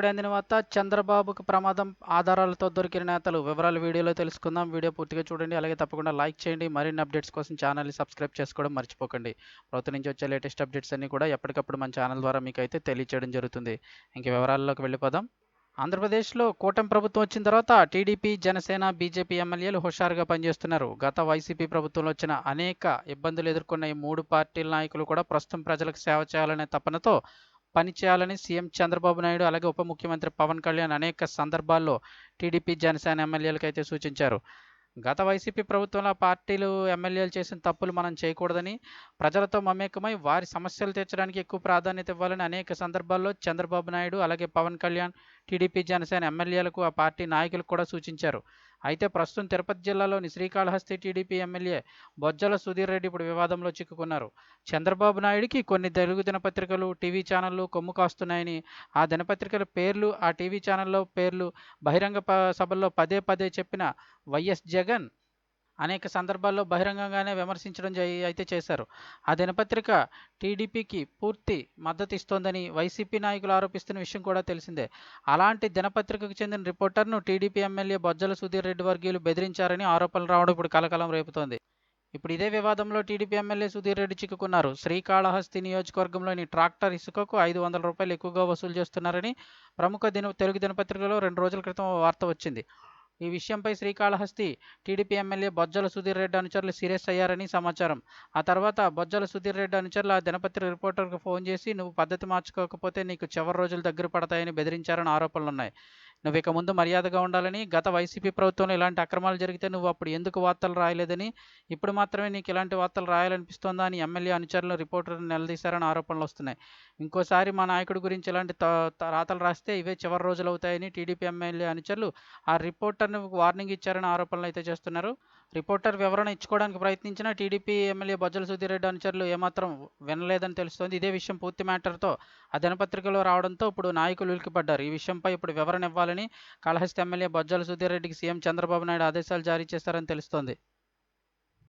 ఇప్పుడే అందిన వార్త. చంద్రబాబుకు ప్రమాదం, ఆధారాలతో దొరికిన నేతలు. వివరాలు వీడియోలో తెలుసుకుందాం. వీడియో పూర్తిగా చూడండి. అలాగే తప్పకుండా లైక్ చేయండి. మరిన్ని అప్డేట్స్ కోసం ఛానల్ని సబ్స్క్రైబ్ చేసుకోవడం మర్చిపోకండి. ప్రభుత్వం నుంచి వచ్చే లేటెస్ట్ అప్డేట్స్ అన్నీ కూడా ఎప్పటికప్పుడు మన ఛానల్ ద్వారా మీకైతే తెలియచేయడం జరుగుతుంది. ఇంక వివరాల్లోకి వెళ్ళిపోదాం. ఆంధ్రప్రదేశ్లో కూటమి ప్రభుత్వం వచ్చిన తర్వాత టీడీపీ, జనసేన, బీజేపీ ఎమ్మెల్యేలు హుషారుగా పనిచేస్తున్నారు. గత వైసీపీ ప్రభుత్వంలో వచ్చిన అనేక ఇబ్బందులు ఎదుర్కొన్న ఈ మూడు పార్టీల నాయకులు కూడా ప్రస్తుతం ప్రజలకు సేవ చేయాలనే తపనతో పనిచేయాలని సీఎం చంద్రబాబు నాయుడు, అలాగే ఉప ముఖ్యమంత్రి పవన్ కళ్యాణ్ అనేక సందర్భాల్లో టీడీపీ, జనసేన ఎమ్మెల్యేలకైతే సూచించారు. గత వైసీపీ ప్రభుత్వంలో పార్టీలు, ఎమ్మెల్యేలు చేసిన తప్పులు మనం చేయకూడదని, ప్రజలతో మమేకమై వారి సమస్యలు తీర్చడానికి ఎక్కువ ప్రాధాన్యత ఇవ్వాలని అనేక సందర్భాల్లో చంద్రబాబు నాయుడు, అలాగే పవన్ కళ్యాణ్ టీడీపీ, జనసేన ఎమ్మెల్యేలకు, ఆ పార్టీ నాయకులకు కూడా సూచించారు. అయితే ప్రస్తుతం తిరుపతి జిల్లాలోని శ్రీకాళహస్తి టీడీపీ ఎమ్మెల్యే బొజ్జల సుధీర్ రెడ్డి ఇప్పుడు వివాదంలో చిక్కుకున్నారు. చంద్రబాబు నాయుడికి కొన్ని తెలుగు దినపత్రికలు, టీవీ ఛానళ్లు కొమ్ము కాస్తున్నాయని, ఆ దినపత్రికల పేర్లు, ఆ టీవీ ఛానల్లో పేర్లు బహిరంగ సభల్లో పదే పదే చెప్పిన వైఎస్ జగన్ అనేక సందర్భాల్లో బహిరంగంగానే విమర్శించడం అయితే చేశారు. ఆ దినపత్రిక టీడీపీకి పూర్తి మద్దతు ఇస్తోందని వైసీపీ నాయకులు ఆరోపిస్తున్న విషయం కూడా తెలిసిందే. అలాంటి దినపత్రికకు చెందిన రిపోర్టర్ను టీడీపీ ఎమ్మెల్యే బొజ్జల సుధీర్ రెడ్డి వర్గీయులు బెదిరించారని ఆరోపణలు రావడం ఇప్పుడు కలకలం రేపుతోంది. ఇప్పుడు ఇదే వివాదంలో టీడీపీ ఎమ్మెల్యే సుధీర్ రెడ్డి చిక్కుకున్నారు. శ్రీకాళహస్తి నియోజకవర్గంలోని ట్రాక్టర్ ఇసుకకు రూ. 500 ఎక్కువగా వసూలు చేస్తున్నారని ప్రముఖ తెలుగు దినపత్రికలో 2 రోజుల క్రితం వార్త వచ్చింది. ఈ విషయంపై శ్రీకాళహస్తి టీడీపీ ఎమ్మెల్యే బొజ్జల సుధీర్ రెడ్డి అనుచరులు సీరియస్ అయ్యారని సమాచారం. ఆ తర్వాత బొజ్జల సుధీర్ రెడ్డి అనుచరులు ఆ దినపత్రిక రిపోర్టర్కు ఫోన్ చేసి, నువ్వు పద్ధతి మార్చుకోకపోతే నీకు చివరి రోజులు దగ్గర పడతాయని బెదిరించారని ఆరోపణలున్నాయి. నువ్వు ఇక ముందు మర్యాదగా ఉండాలని, గత వైసీపీ ప్రభుత్వంలో ఇలాంటి అక్రమాలు జరిగితే నువ్వు అప్పుడు ఎందుకు వార్తలు రాయలేదని, ఇప్పుడు మాత్రమే నీకు ఇలాంటి వార్తలు రాయాలనిపిస్తోందా అని ఎమ్మెల్యే అనుచరులు రిపోర్టర్ను నిలదీశారని ఆరోపణలు వస్తున్నాయి. ఇంకోసారి మా నాయకుడి గురించి ఇలాంటి రాతలు రాస్తే ఇవే చివరి రోజులు అవుతాయని టీడీపీ ఎమ్మెల్యే అనుచరులు ఆ రిపోర్టర్ను వార్నింగ్ ఇచ్చారని ఆరోపణలు అయితే చేస్తున్నారు. రిపోర్టర్ వివరణ ఇచ్చుకోవడానికి ప్రయత్నించిన టీడీపీ ఎమ్మెల్యే బొజ్జల సుధీర్ రెడ్డి అనుచరులు ఏమాత్రం వినలేదని తెలుస్తోంది. ఇదే విషయం పూర్తి మ్యాటర్తో ఆ దినపత్రికలో రావడంతో ఇప్పుడు నాయకులు ఉలిక్కిపడ్డారు. ఈ విషయంపై ఇప్పుడు వివరణ ఇవ్వాలని కాళహస్తి ఎమ్మెల్యే బొజ్జల సుధీర్ రెడ్డికి సీఎం చంద్రబాబు నాయుడు ఆదేశాలు జారీ చేశారని తెలుస్తోంది.